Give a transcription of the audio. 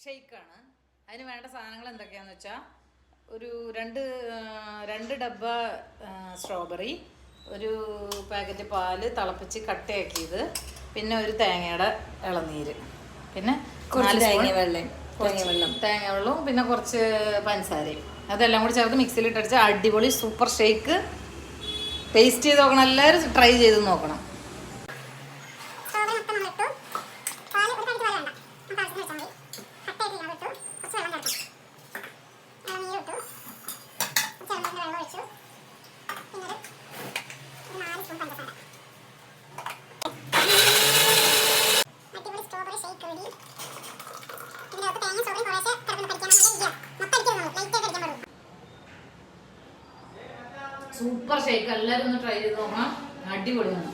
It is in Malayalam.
ഷെയ്ക്കാണ്. അതിന് വേണ്ട സാധനങ്ങൾ എന്തൊക്കെയാണെന്ന് വെച്ചാൽ ഒരു രണ്ട് ഡബ്ബ സ്ട്രോബെറി, ഒരു പാക്കറ്റ് പാല് തിളപ്പിച്ച് കട്ടയാക്കിയത്, പിന്നെ ഒരു തേങ്ങയുടെ ഇളനീര്, പിന്നെ തേങ്ങ വെള്ളവും പിന്നെ കുറച്ച് പഞ്ചസാരയും, അതെല്ലാം കൂടി ചേർത്ത് മിക്സിയിലിട്ടടിച്ച് അടിപൊളി സൂപ്പർ ഷേക്ക് ടേസ്റ്റ് ചെയ്ത് നോക്കണം. എല്ലാവരും ട്രൈ ചെയ്ത് നോക്കണം. സൂപ്പർ ഷേക്ക് എല്ലാവരും ഒന്ന് ട്രൈ ചെയ്ത് നോക്കണം. അടിപൊളിയാണ്.